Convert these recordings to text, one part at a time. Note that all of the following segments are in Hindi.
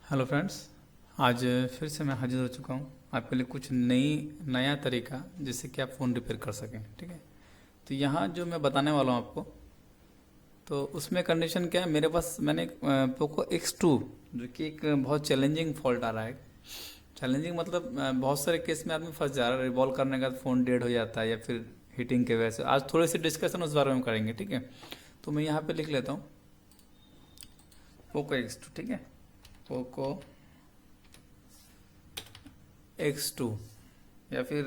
Hello friends. आज फिर से मैं हाजिर हो चुका हूँ आपके लिए कुछ नया तरीका जिससे कि आप फ़ोन रिपेयर कर सकें। ठीक है, तो यहाँ जो मैं बताने वाला हूँ आपको, तो उसमें कंडीशन क्या है। मेरे पास मैंने पोको X2 जो कि एक बहुत चैलेंजिंग फॉल्ट आ रहा है। चैलेंजिंग मतलब बहुत सारे केस में आदमी फंस जा रहा है, रिवॉल्व करने का फ़ोन डेड हो जाता है या फिर हीटिंग के वजह से। आज थोड़ी सी डिस्कशन उस बारे में करेंगे। ठीक है, तो मैं यहाँ पे लिख लेता हूँ पोको X2। ठीक है, पोको X2 या फिर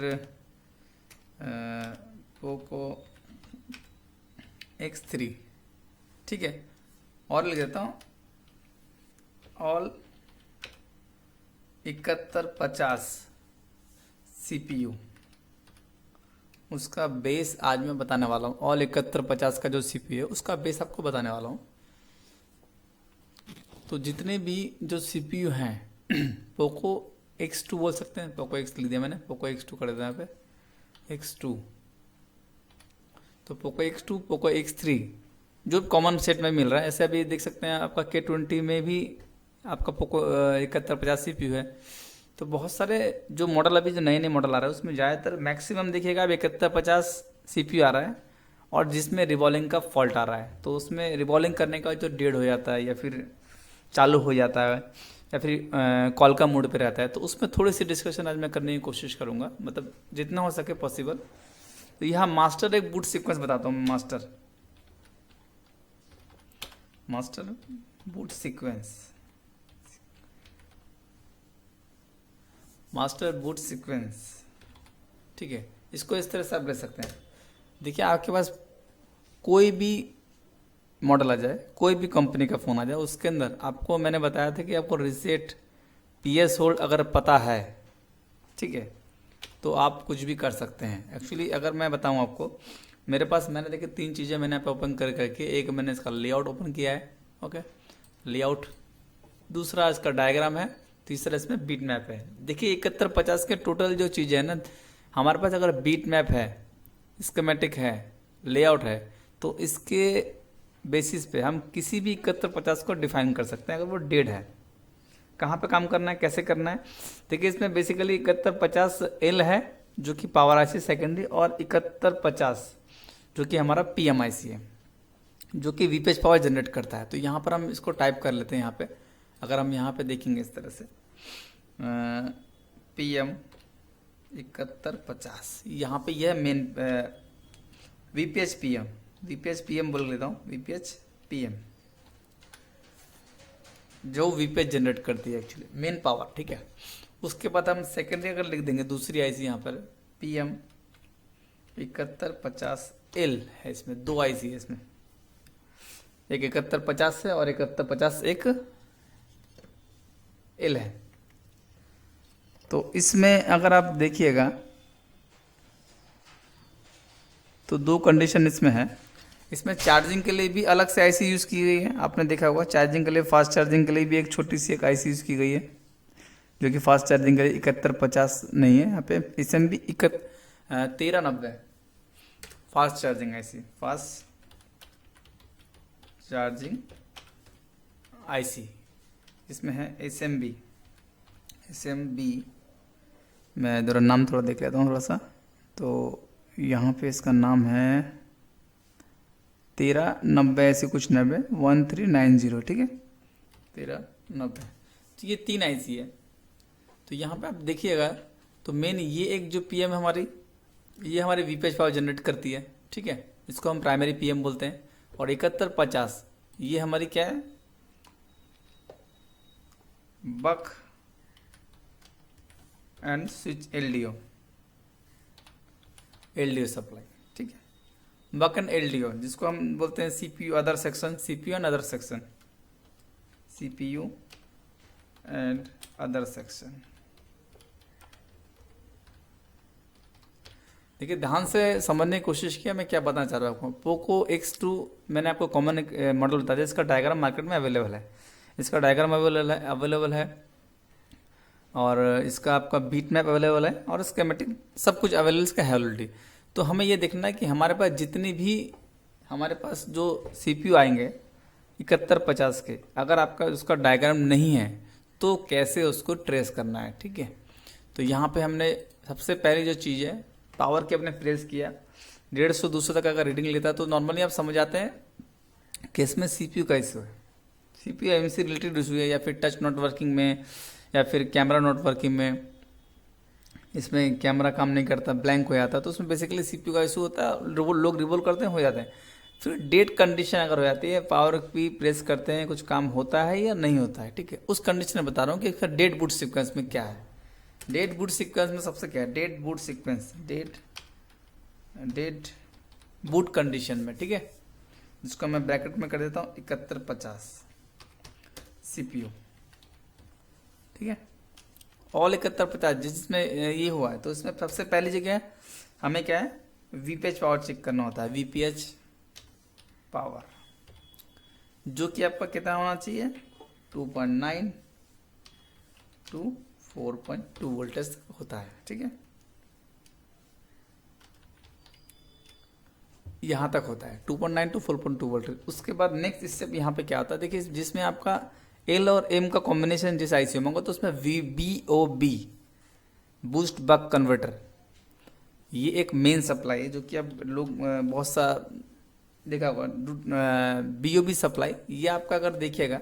पोको X3। ठीक है, और लिख देता हूँ ऑल 7150 CPU। उसका बेस आज मैं बताने वाला हूँ। ऑल 7150 का जो CPU है उसका बेस आपको बताने वाला हूँ। तो जितने भी जो CPU हैं पोको X2 बोल सकते हैं। पोको X लिख दिया मैंने, पोको X2 कर देता है यहाँ पे X2। तो पोको X2, पोको X3 जो कॉमन सेट में मिल रहा है। ऐसे अभी देख सकते हैं आपका K20 में भी आपका पोको 7150 CPU है। तो बहुत सारे जो मॉडल अभी जो नए नए मॉडल आ रहा है उसमें ज़्यादातर मैक्सिमम देखिएगा अब 7150 CPU आ रहा है, और जिसमें रिवॉल्विंग का फॉल्ट आ रहा है। तो उसमें रिवॉल्विंग करने का जो डेड हो जाता है या फिर चालू हो जाता है या फिर कॉल का मोड पे रहता है, तो उसमें थोड़ी सी डिस्कशन आज मैं करने की कोशिश करूँगा, मतलब जितना हो सके पॉसिबल। तो यहाँ मास्टर एक बूट सीक्वेंस बताता हूँ। Master boot sequence, master boot sequence. ठीक है, इसको इस तरह से आप ले सकते हैं। देखिए आपके पास कोई भी मॉडल आ जाए, कोई भी कंपनी का फ़ोन आ जाए, उसके अंदर आपको मैंने बताया था कि आपको रीसेट PS होल्ड अगर पता है, ठीक है, तो आप कुछ भी कर सकते हैं। एक्चुअली अगर मैं बताऊं आपको, मेरे पास मैंने देखिए 3 चीज़ें मैंने यहाँ पे ओपन कर करके, एक मैंने इसका लेआउट ओपन किया है। ओके, लेआउट, दूसरा इसका डायग्राम है, तीसरा इसमें बीट मैप है। देखिए 7150 के टोटल जो चीज़ें हैं ना, हमारे पास अगर बीट मैप है, स्कीमेटिक है, लेआउट है, तो इसके बेसिस पे हम किसी भी 7150 को डिफाइन कर सकते हैं अगर वो डेड है। कहाँ पे काम करना है, कैसे करना है। देखिए इसमें बेसिकली 7150L है जो कि पावर आईसी सेकेंडरी, और 7150 जो कि हमारा PMIC है जो कि वीपीएच पावर जनरेट करता है। तो यहाँ पर हम इसको टाइप कर लेते हैं। यहाँ पे अगर हम यहाँ पे देखेंगे इस तरह से PM 7150, यहाँ पे यह मेन VPH PM बोल लेता हूँ, VPH PM जो वीपीएच जनरेट करती है एक्चुअली मेन पावर। ठीक है, उसके बाद हम सेकेंडरी अगर लिख देंगे दूसरी आईसी यहाँ पर PM 7150L है। इसमें 2 आईसी है, इसमें एक 7150 है और 7150 एक L है। तो इसमें अगर आप देखिएगा तो 2 कंडीशन इसमें है। इसमें चार्जिंग के लिए भी अलग से आईसी यूज़ की गई है, आपने देखा होगा। चार्जिंग के लिए, फास्ट चार्जिंग के लिए भी एक छोटी सी एक आईसी यूज़ की गई है जो कि फास्ट चार्जिंग के लिए 7150 नहीं है। यहाँ पे इसमें भी 1390 fast charging IC, fast charging IC इसमें है। SMB मैं जरा नाम थोड़ा देख लेता हूँ थोड़ा सा। तो यहाँ पे इसका नाम है 1390 ऐसे कुछ 90 1390। ठीक है, 1390। तो ये 3 आईसी है। तो यहाँ पे आप देखिएगा तो मेन ये एक जो PM हमारी, ये हमारी वीपीएच पावर जनरेट करती है। ठीक है, इसको हम प्राइमरी PM बोलते हैं। और 7150 ये हमारी क्या है, बक एंड स्विच LDO सप्लाई। ठीक है, बक एंड LDO जिसको हम बोलते हैं CPU other section, CPU and other section, CPU and other section. देखिए ध्यान से समझने की कोशिश किया मैं क्या बताना चाह रहा हूँ आपको। पोको X2 मैंने आपको कॉमन मॉडल बता दिया, इसका डायग्राम मार्केट में अवेलेबल है। इसका डायग्राम अवेलेबल है और इसका आपका बीट मैप अवेलेबल है और स्कीमेटिक सब कुछ अवेलेबल इसका है ऑलरेडी। तो हमें ये देखना है कि हमारे पास जितनी भी हमारे पास जो CPU आएंगे 7150 के, अगर आपका उसका डायग्राम नहीं है तो कैसे उसको ट्रेस करना है, ठीक है। तो यहाँ पे हमने सबसे पहली जो चीज़ है, पावर की अपने प्रेस किया, 150-200 तक अगर रीडिंग लेता है तो नॉर्मली आप समझ आते हैं कि इसमें सीपीयू का इशू है, सीपीयू एमसी रिलेटेड इशू है, या फिर टच नॉट वर्किंग में, या फिर कैमरा नॉट वर्किंग में, इसमें कैमरा काम नहीं करता, ब्लैंक हो जाता है, तो उसमें बेसिकली सीपीयू का इशू होता है। लोग रिवोल्व करते हैं, हो जाते हैं। फिर डेट कंडीशन अगर हो जाती है, पावर भी प्रेस करते हैं, कुछ काम होता है या नहीं होता है, ठीक है, उस कंडीशन में बता रहा हूँ कि फिर डेट बूट सीक्वेंस में क्या है। डेट बूट सीक्वेंस में सबसे क्या है, dead boot sequence, dead boot condition में, ठीक है, जिसको मैं ब्रैकेट में कर देता हूँ 7150 सीपीयू, ठीक है, ऑल 7150 जिसमें ये हुआ है। तो इसमें सबसे पहली जगह हमें क्या है, वीपीएच पावर चेक करना होता है, वीपीएच पावर, जो कि आपका कितना होना चाहिए, 2.9 टू 4.2 वोल्टेज होता है, ठीक है, यहां तक होता है 2.9 टू 4.2 वोल्टेज। उसके बाद नेक्स्ट स्टेप यहाँ पे क्या होता है, देखिए, जिसमें आपका एल और एम का कॉम्बिनेशन जिस आईसी में होगा, तो उसमें VBOB बूस्ट बक कन्वर्टर, ये एक मेन सप्लाई है, जो कि अब लोग बहुत सा देखा होगा। BOB सप्लाई, ये आपका अगर देखिएगा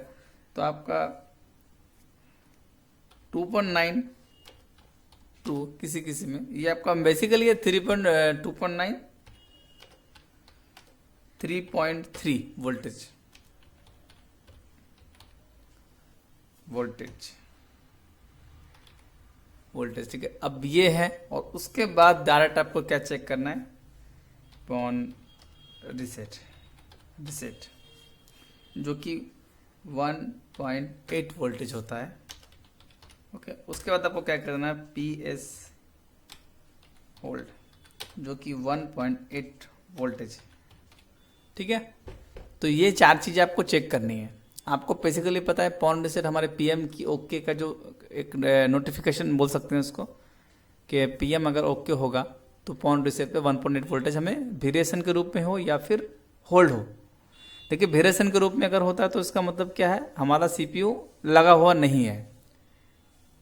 तो आपका 2.9 टू किसी में, ये आपका बेसिकली ये 2.9 3.3 वोल्टेज, ठीक है। अब ये है, और उसके बाद डायरेक्ट आपको क्या चेक करना है, पॉन रिसेट, जो कि 1.8 वोल्टेज होता है, ओके। उसके बाद आपको क्या करना है, PS होल्ड, जो कि 1.8 वोल्टेज, ठीक है। तो ये 4 चीज़ें आपको चेक करनी है। आपको बेसिकली पता है पॉन रिसेट हमारे PM की ओके का जो एक नोटिफिकेशन बोल सकते हैं उसको, कि PM अगर ओके होगा तो पॉन रिसेट पे 1.8 वोल्टेज हमें वेरिएशन के रूप में हो या फिर होल्ड हो। देखिए, वेरिएशन के रूप में अगर होता है तो इसका मतलब क्या है, हमारा CPU लगा हुआ नहीं है,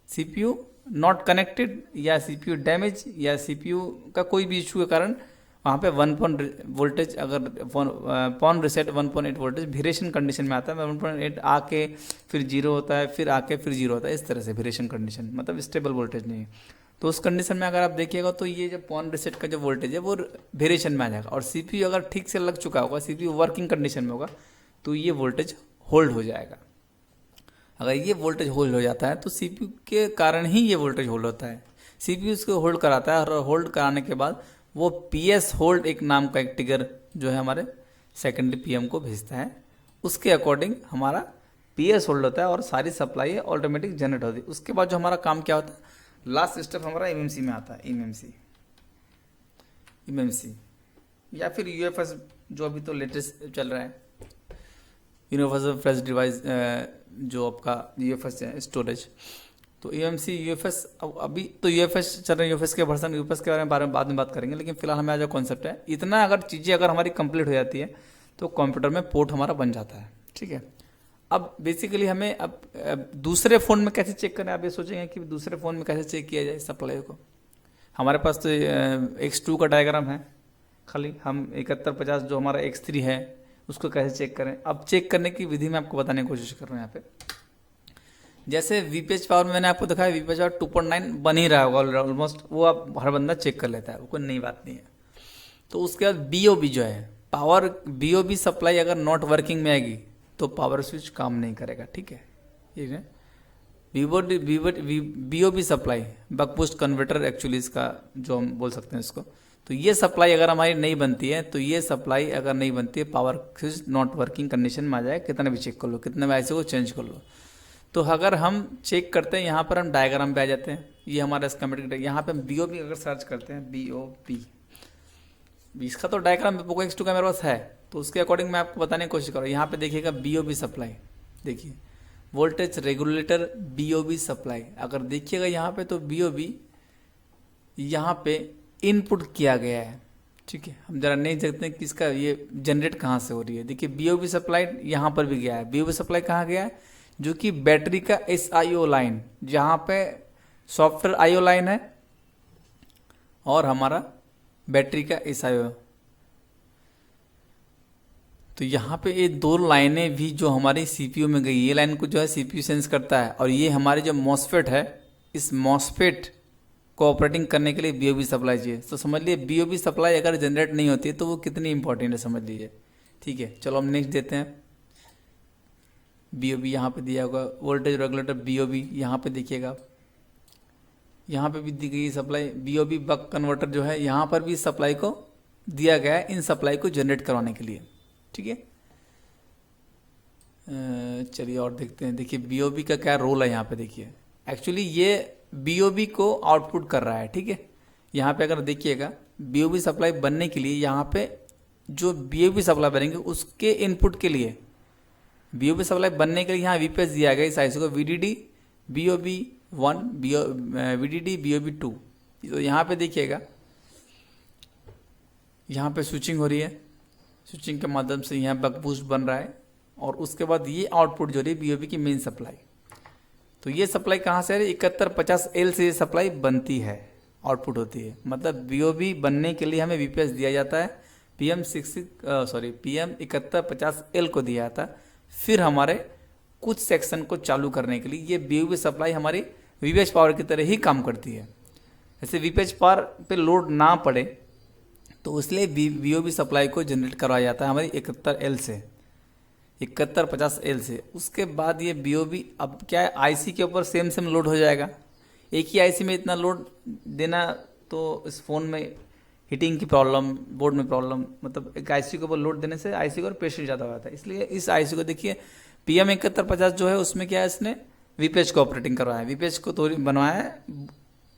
CPU नॉट कनेक्टेड, या CPU डैमेज, या CPU का कोई भी इशू के कारण वहाँ पे 1 वोल्टेज, अगर PON reset 1.8 voltage variation condition में आता है, 1.8 आके फिर 0 होता है, फिर आके फिर 0 होता है, इस तरह से वेरिएशन कंडीशन, मतलब स्टेबल वोल्टेज नहीं है। तो उस कंडीशन में अगर आप देखिएगा तो ये जो पॉन रिसेट का जो वोल्टेज है वो वेरिएशन में आ जाएगा, और CPU अगर ठीक से लग चुका होगा, CPU वर्किंग कंडीशन में होगा, तो ये वोल्टेज होल्ड हो जाएगा। अगर ये वोल्टेज होल्ड हो जाता है तो CPU के कारण ही ये वोल्टेज होल्ड होता है, CPU इसको होल्ड कराता है, और होल्ड कराने के बाद वो PS होल्ड एक नाम का एक ट्रिगर जो है हमारे सेकेंडरी PM को भेजता है, उसके अकॉर्डिंग हमारा PS होल्ड होता है और सारी सप्लाई ऑटोमेटिक जनरेट होती है। उसके बाद जो हमारा काम क्या होता है, लास्ट स्टेप हमारा MMC में आता है, MMC या फिर UFS, जो अभी तो लेटेस्ट चल रहा है, यूनिवर्सल फ्लैश डिवाइस, जो आपका UFS है स्टोरेज। तो EMC UFS, अभी तो UFS चल रहे हैं, UFS के वर्जन, UFS के बारे में बाद में बात करेंगे, लेकिन फिलहाल हमें आज जो कॉन्सेप्ट है, इतना अगर चीज़ें अगर हमारी कंप्लीट हो जाती है तो कंप्यूटर में पोर्ट हमारा बन जाता है, ठीक है। अब बेसिकली हमें अब दूसरे फ़ोन में कैसे चेक करें, आप ये सोचेंगे कि दूसरे फ़ोन में कैसे चेक किया जाए सप्लाई को। हमारे पास तो X2 का डायग्राम है, खाली हम 7150 जो हमारा X3 है उसको कैसे चेक करें। अब चेक करने की विधि में आपको बताने की कोशिश कर रहे हैं यहाँ पे। जैसे वीपीएच पावर मैंने आपको दिखाया, वीपीएच पावर 2.9 बन ही रहा होगा ऑलमोस्ट, वो आप हर बंदा चेक कर लेता है, वो कोई नई बात नहीं है। तो उसके बाद BOB जो है पावर, BOB सप्लाई अगर नॉट वर्किंग में आएगी तो पावर स्विच काम नहीं करेगा, ठीक है। ठीक है, BOB supply buck boost converter actually इसका जो हम बोल सकते हैं इसको। तो ये सप्लाई अगर हमारी नहीं बनती है, तो ये सप्लाई अगर नहीं बनती है, power switch not working condition में आ जाए, कितना भी चेक कर लो, कितने भी ऐसे को चेंज कर लो। तो अगर हम चेक करते हैं, यहाँ पर हम डायग्राम पे आ जाते हैं, ये हमारा स्कीमेटिक, यहाँ पे हम BOB अगर सर्च करते हैं, BOB, इसका तो डायग्राम पोको X2 का मेरे पास है, तो उसके अकॉर्डिंग मैं आपको बताने की कोशिश कर रहा हूँ। यहाँ पे देखिएगा BOB सप्लाई, देखिए वोल्टेज रेगुलेटर BOB सप्लाई, अगर देखिएगा यहाँ पे तो BOB यहाँ पे इनपुट किया गया है, ठीक है। हम जरा नहीं देखते हैं कि इसका ये जनरेट कहाँ से हो रही है। देखिए BOB सप्लाई यहाँ पर भी गया है, BOB सप्लाई कहाँ गया है, जो कि बैटरी का SIO लाइन, जहाँ पे सॉफ्टवेयर IO लाइन है और हमारा बैटरी का SIO। तो यहाँ पे ये दो लाइनें भी जो हमारी CPU में गई, ये लाइन को जो है CPU सेंस करता है, और ये हमारे जो MOSFET है, इस MOSFET को ऑपरेटिंग करने के लिए BOB सप्लाई चाहिए। तो समझ लिए BOB सप्लाई अगर जनरेट नहीं होती है तो वो कितनी इंपॉर्टेंट है, समझ लीजिए। ठीक है, चलो हम नेक्स्ट देते हैं। BOB यहाँ पे दिया होगा, वोल्टेज रेगुलेटर BOB यहाँ पे देखिएगा, यहाँ पे भी दी गई सप्लाई। BOB बक कन्वर्टर जो है, यहाँ पर भी सप्लाई को दिया गया है इन सप्लाई को जनरेट करवाने के लिए। ठीक है, चलिए और देखते हैं। देखिए BOB का क्या रोल है यहाँ पे। देखिए एक्चुअली ये BOB को आउटपुट कर रहा है। ठीक है, यहाँ पे अगर देखिएगा BOB सप्लाई बनने के लिए, यहाँ पे जो BOB सप्लाई बनेंगे उसके इनपुट के लिए, BOB सप्लाई बनने के लिए यहाँ VPS दिया गया इस IC को, VDD BOB1 VDD BOB2। तो यहाँ पे देखिएगा, यहाँ पे स्विचिंग हो रही है, स्विचिंग के माध्यम से यहाँ बक बूस्ट बन रहा है, और उसके बाद ये आउटपुट जो रही है BOB की मेन सप्लाई। तो ये सप्लाई कहाँ से आ रही है? 7150L से ये सप्लाई बनती है, आउटपुट होती है। मतलब BOB बनने के लिए हमें VPS दिया जाता है, PM 7150L को दिया जाता है। फिर हमारे कुछ सेक्शन को चालू करने के लिए ये BOB सप्लाई हमारी VPH पावर की तरह ही काम करती है। जैसे VPH पावर पे लोड ना पड़े तो इसलिए BOB सप्लाई को जनरेट करवाया जाता है हमारी 71L से, 7150L से। उसके बाद ये BOB अब क्या है, IC के ऊपर सेम लोड हो जाएगा। एक ही IC में इतना लोड देना तो इस फ़ोन में हीटिंग की प्रॉब्लम, बोर्ड में प्रॉब्लम, मतलब एक IC के ऊपर लोड देने से IC को प्रेशर ज़्यादा हो जाता है। इसलिए इस IC को देखिए PM 7150 जो है उसमें क्या है, इसने VPH को ऑपरेटिंग करवाया है, VPH को तो बनवाया है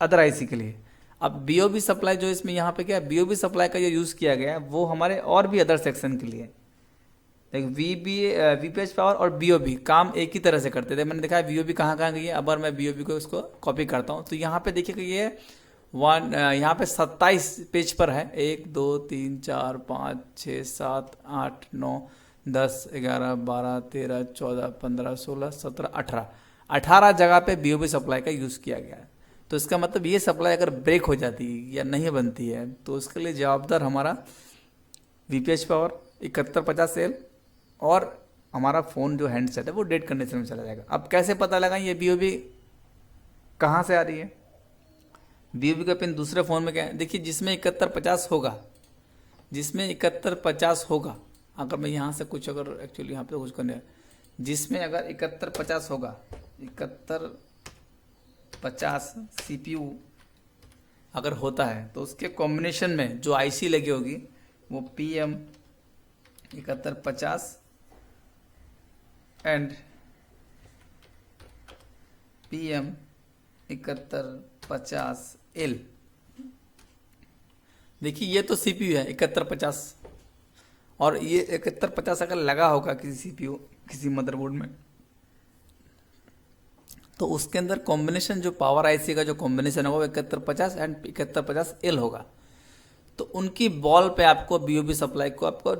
अदर IC के लिए। अब BOB सप्लाई जो इसमें यहाँ पे क्या है, BOB सप्लाई का जो यूज़ किया गया है वो हमारे और भी अदर सेक्शन के लिए। देखिए VPH पावर और BOB काम एक ही तरह से करते थे। मैंने देखा है BOB कहाँ कहाँ गई है। अब अगर मैं BOB को इसको कॉपी करता हूँ तो यहाँ पे देखिएगा ये यहाँ पे 27 पेज पर है। 1 2 3 4 5 6 7 8 9 10 11 12 13 14 15 16 17 18 जगह पे BOB सप्लाई का यूज़ किया गया है। तो इसका मतलब ये सप्लाई अगर ब्रेक हो जाती है या नहीं बनती है तो उसके लिए जवाबदार हमारा VPH पावर 7150L और हमारा फ़ोन जो हैंडसेट है वो डेड कंडीशन में चला जाएगा। अब कैसे पता लगा ये BOB कहाँ से आ रही है? BOB का पिन दूसरे फ़ोन में क्या है, देखिए जिसमें 7150 होगा, जिसमें 7150 होगा, अगर मैं यहाँ से कुछ अगर एक्चुअली यहाँ पे कुछ करने, जिसमें अगर 7150 होगा, 7150 CPU अगर होता है तो उसके कॉम्बिनेशन में जो IC लगी होगी वो PM 7150 एंड PM 7150L। देखिए ये तो CPU है 7150, और ये 7150 अगर लगा होगा किसी CPU किसी मदरबोर्ड में तो उसके अंदर कॉम्बिनेशन जो पावर IC का जो कॉम्बिनेशन होगा वो 7150 एंड 7150L होगा। तो उनकी बॉल पे आपको BOB सप्लाई को आपको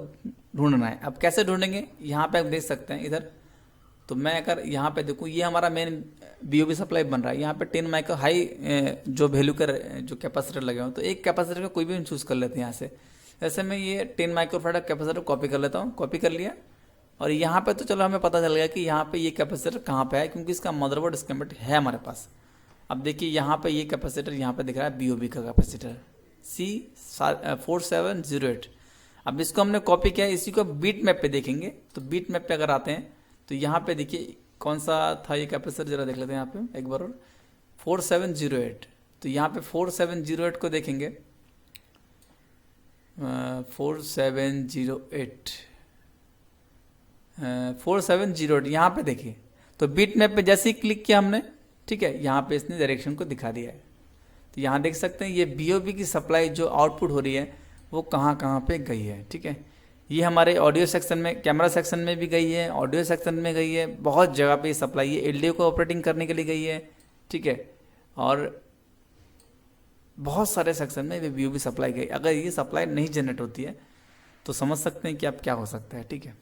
ढूंढना है। अब कैसे ढूंढेंगे, यहाँ पे आप देख सकते हैं इधर। तो मैं अगर यहाँ पे देखूँ, ये हमारा मेन BOB सप्लाई बन रहा है। यहाँ पे 10 माइक्रो हाई जो वैल्यू का जो कैपेसिटर लगे हो, तो एक कैपेसिटर का कोई भी हम चूज़ कर लेते हैं यहाँ से। जैसे मैं ये 10 माइक्रोफैराड कैपेसिटर कॉपी कर लेता हूँ, कॉपी कर लिया। और यहाँ पे तो चलो हमें पता चल गया कि यहाँ पे ये कैपेसिटर कहाँ पे है, क्योंकि इसका मदरबोर्ड स्कीमेटिक है हमारे पास। अब देखिए यहाँ पे ये कैपेसिटर यहाँ पे दिख रहा है BOB का कैपेसिटर C4708। अब इसको हमने कॉपी किया, इसी को बीट मैप पे देखेंगे। तो बीट मैप पे अगर आते हैं तो यहाँ पे देखिए कौन सा था ये कैपेसिटर, जरा देख लेते हैं यहाँ पे एक बार और, 4708। तो यहाँ पे 4708 को देखेंगे, 4708 यहाँ पे देखिए। तो बीट मैप पे जैसे ही क्लिक किया हमने, ठीक है, यहाँ पे इसने डायरेक्शन को दिखा दिया है। तो यहाँ देख सकते हैं ये BOB की सप्लाई जो आउटपुट हो रही है वो कहाँ कहाँ पे गई है। ठीक है, ये हमारे ऑडियो सेक्शन में, कैमरा सेक्शन में भी गई है, ऑडियो सेक्शन में गई है, बहुत जगह पे ये सप्लाई ये LDO को ऑपरेटिंग करने के लिए गई है। ठीक है, और बहुत सारे सेक्शन में ये BOB सप्लाई गई। अगर ये सप्लाई नहीं जनरेट होती है तो समझ सकते हैं कि अब क्या हो सकता है। ठीक है,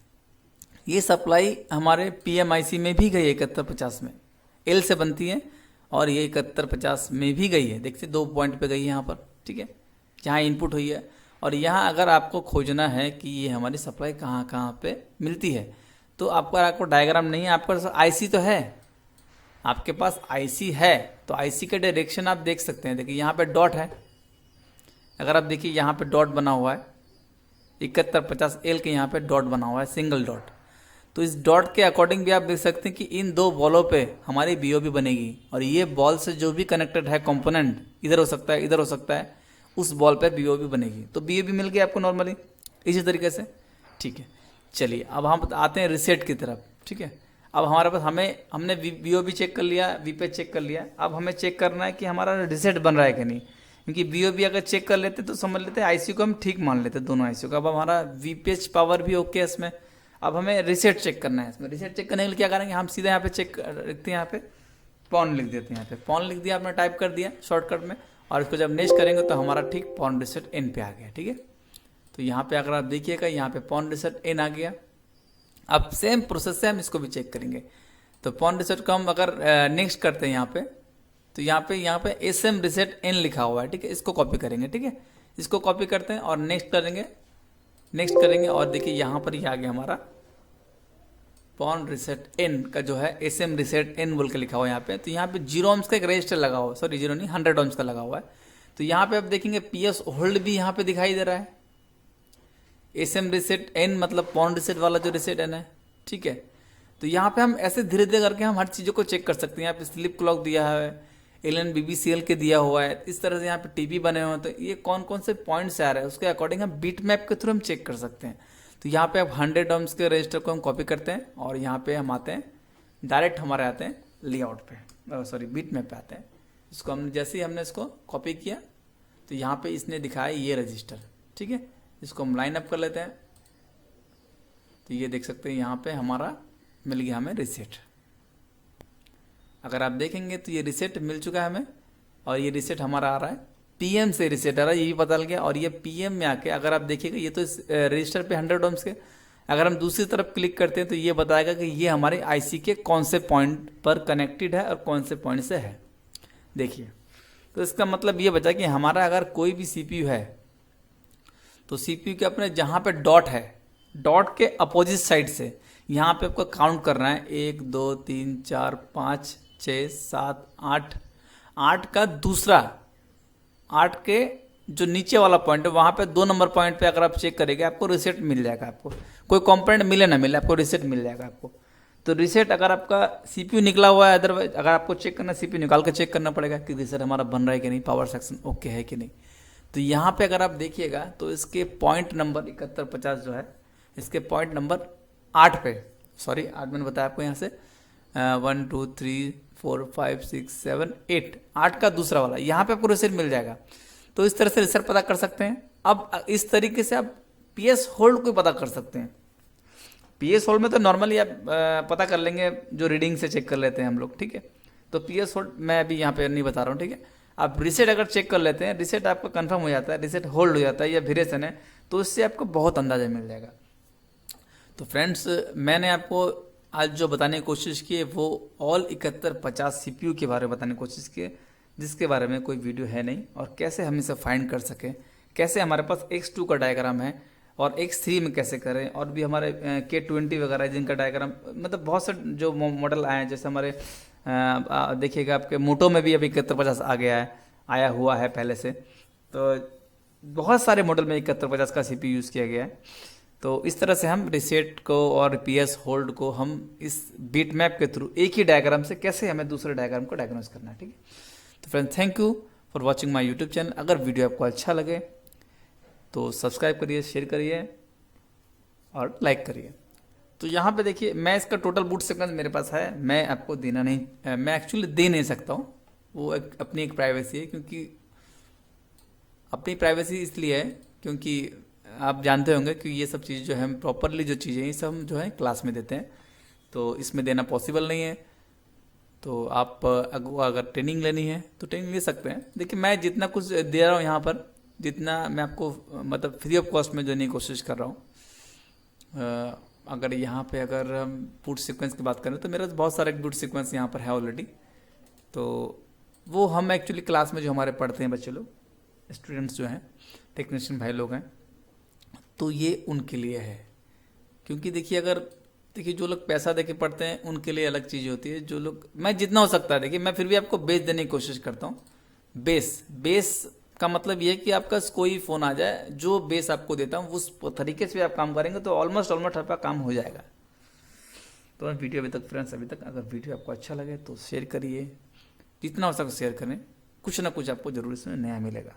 ये सप्लाई हमारे PMIC में भी गई है 7150 में, एल से बनती है और ये 7150 में भी गई है। देखते 2 पॉइंट पे गई है यहाँ पर, ठीक है, जहाँ इनपुट हुई है। और यहाँ अगर आपको खोजना है कि ये हमारी सप्लाई कहाँ कहाँ पे मिलती है, तो आपको डायग्राम नहीं है, आपके पास आईसी तो है, आपके पास आईसी है, तो आईसी का डायरेक्शन आप देख सकते हैं। देखिए यहाँ पे डॉट है, अगर आप देखिए यहाँ पे डॉट बना हुआ है 7150L के, यहाँ पे डॉट बना हुआ है, सिंगल डॉट। तो इस डॉट के अकॉर्डिंग भी आप देख सकते हैं कि इन 2 बॉलों पे हमारी बीओबी बनेगी, और ये बॉल से जो भी कनेक्टेड है कंपोनेंट, इधर हो सकता है, इधर हो सकता है, उस बॉल पे बीओबी बनेगी। तो बीओबी मिल गई आपको नॉर्मली इसी तरीके से, ठीक है। चलिए अब हम आते हैं रिसेट की तरफ, ठीक है। अब हमारे पास हमने बीओबी चेक कर लिया, वीपीएच चेक कर लिया, अब हमें चेक करना है कि हमारा रिसेट बन रहा है कि नहीं, क्योंकि बीओबी अगर चेक कर लेते तो समझ लेते आईसी को हम ठीक मान लेते, दोनों आईसी को। अब हमारा वीपीएच पावर भी ओके है इसमें, अब हमें रिसेट चेक करना है इसमें। रिसेट चेक करने के लिए क्या करेंगे, हम सीधा यहाँ पे चेक लिखते हैं, यहाँ पे पॉन लिख देते हैं, यहाँ पे पॉन लिख दिया, आपने टाइप कर दिया शॉर्टकट में, और इसको जब नेक्स्ट करेंगे तो हमारा ठीक पॉन रिसेट इन पे आ गया, ठीक है। तो यहाँ पे अगर आप देखिएगा, यहाँ पे पॉन रिसेट इन आ गया। अब सेम प्रोसेस से हम इसको भी चेक करेंगे। तो पॉन रिसेट को हम अगर नेक्स्ट करते हैं यहाँ पे, तो यहाँ पे SM रिसेट इन लिखा हुआ है, ठीक है, इसको कॉपी करेंगे, ठीक है, इसको कॉपी करते हैं और नेक्स्ट करेंगे और देखिए यहाँ पर ही आ गया हमारा पॉन रिसेट इन का जो है SM रिसेट इन बोल के लिखा हुआ है यहाँ पे। तो यहाँ पे 0 ohms का एक रजिस्टर लगा हुआ है, सॉरी 0 नहीं 100 ohms का लगा हुआ है। तो यहाँ पे आप देखेंगे PS होल्ड भी यहाँ पे दिखाई दे रहा है, SM रिसेट इन मतलब पॉन रिसेट वाला जो रिसेट इन है, ठीक है। तो यहाँ पे हम ऐसे धीरे धीरे करके हम हर चीज़ों को चेक कर सकते हैं। यहाँ पे स्लिप क्लॉक दिया है, LNBBCL के दिया हुआ है, इस तरह से यहाँ पे TB बने हुए हैं। तो ये कौन कौन से पॉइंट से आ रहे हैं उसके अकॉर्डिंग हम बीट मैप के थ्रू हम चेक कर सकते हैं। तो यहाँ पे अब 100 ohms के रजिस्टर को हम कॉपी करते हैं और यहाँ पे हम आते हैं डायरेक्ट, हमारे आते हैं लेआउट पे, सॉरी बीट मैप पे आते हैं। इसको हमने जैसे ही हमने इसको कॉपी किया तो यहाँ पे इसने दिखाया ये रजिस्टर, ठीक है। इसको हम लाइन अप कर लेते हैं, तो ये देख सकते हैं यहाँ पे हमारा मिल गया हमें रिसेट। अगर आप देखेंगे तो ये रिसेट मिल चुका है हमें, और ये रिसेट हमारा आ रहा है PM से रिसेट आ रहा है, ये भी पता लग गया। और ये PM में आके अगर आप देखिएगा ये तो इस रजिस्टर पे 100 ohms के, अगर हम दूसरी तरफ क्लिक करते हैं तो ये बताएगा कि ये हमारे IC के कौन से पॉइंट पर कनेक्टेड है और कौन से पॉइंट से है। देखिए, तो इसका मतलब ये बचा कि हमारा अगर कोई भी CPU है तो CPU के अपने जहाँ पे डॉट है, डॉट के अपोजिट साइड से यहाँ पे आपको काउंट करना है 1 2 3 4 5 6 7 8, 8 का दूसरा, 8 के जो नीचे वाला पॉइंट है वहाँ पे 2 नंबर पॉइंट पे अगर आप चेक करेंगे आपको रिसेट मिल जाएगा। आपको कोई कंपोनेंट मिले ना मिले, आपको रिसेट मिल जाएगा आपको। तो रिसेट अगर आपका CPU निकला हुआ है, अदरवाइज अगर आपको चेक करना CPU निकाल कर चेक करना पड़ेगा कि रिसेट हमारा बन रहा है कि नहीं, पावर सेक्शन ओके है कि नहीं। तो यहाँ पे अगर आप देखिएगा तो इसके पॉइंट नंबर 7150 जो है, इसके पॉइंट नंबर 8 पे, सॉरी 8 मैंने बताया आपको, यहाँ से 1 2 3 4 5 6 7 8, 8 का दूसरा वाला, यहाँ पे आपको रिसेट मिल जाएगा। तो इस तरह से रिसेट पता कर सकते हैं। अब इस तरीके से आप PS होल्ड को पता कर सकते हैं। PS होल्ड में तो नॉर्मली आप पता कर लेंगे, जो रीडिंग से चेक कर लेते हैं हम लोग, ठीक है। तो PS होल्ड मैं अभी यहाँ पे नहीं बता रहा हूँ, ठीक है। आप रिसेट अगर चेक कर लेते हैं, रिसेट आपका कंफर्म हो जाता है, रिसेट होल्ड हो जाता है या वेरिएशन है, तो इससे आपको बहुत अंदाजा मिल जाएगा। तो फ्रेंड्स, मैंने आपको आज जो बताने की कोशिश की है वो ऑल 7150 CPU के बारे में बताने की कोशिश की है, जिसके बारे में कोई वीडियो है नहीं, और कैसे हम इसे फाइंड कर सकें, कैसे हमारे पास X2 का डायग्राम है और X3 में कैसे करें, और भी हमारे K20 वगैरह जिनका डायग्राम, मतलब बहुत से जो मॉडल आए हैं, जैसे हमारे देखिएगा आपके मोटो में भी अभी 7150 आ गया है, आया हुआ है पहले से। तो बहुत सारे मॉडल में 7150 का CPU यूज़ किया गया है। तो इस तरह से हम रिसेट को और PS होल्ड को हम इस बीट मैप के थ्रू एक ही डायग्राम से कैसे हमें दूसरे डायग्राम को डायग्नोज करना है, ठीक है। तो friends, thank you for watching my YouTube channel. अगर वीडियो आपको अच्छा लगे तो सब्सक्राइब करिए, शेयर करिए और लाइक करिए। तो यहाँ पे देखिए, मैं इसका टोटल बूट सीक्वेंस मेरे पास है, मैं आपको देना नहीं, मैं एक्चुअली दे नहीं सकता हूँ, वो अपनी एक प्राइवेसी है। क्योंकि अपनी प्राइवेसी इसलिए है क्योंकि आप जानते होंगे कि ये सब चीज़ जो है, हम प्रॉपरली जो चीज़ें ये सब हम जो है क्लास में देते हैं, तो इसमें देना पॉसिबल नहीं है। तो आप अगर ट्रेनिंग लेनी है तो ट्रेनिंग ले सकते हैं। देखिए, मैं जितना कुछ दे रहा हूँ यहाँ पर, जितना मैं आपको मतलब फ्री ऑफ कॉस्ट में देने की कोशिश कर रहा हूँ, अगर यहाँ पे अगर हम बूट सीक्वेंस की बात करें तो मेरा बहुत सारे बूट सीक्वेंस यहाँ पर है ऑलरेडी। तो वो हम एक्चुअली क्लास में जो हमारे पढ़ते हैं बच्चे लोग, स्टूडेंट्स जो हैं, टेक्नीशियन भाई लोग हैं, तो ये उनके लिए है। क्योंकि देखिए जो लोग पैसा दे के पढ़ते हैं उनके लिए अलग चीज़ होती है। जो लोग, मैं जितना हो सकता है, देखिए मैं फिर भी आपको बेस देने की कोशिश करता हूँ। बेस का मतलब ये है कि आपका कोई फ़ोन आ जाए, जो बेस आपको देता हूँ उस तरीके से भी आप काम करेंगे तो ऑलमोस्ट आपका काम हो जाएगा। तो वीडियो अभी तक अगर वीडियो आपको अच्छा लगे तो शेयर करिए, जितना हो सके शेयर करें, कुछ ना कुछ आपको जरूर इसमें नया मिलेगा।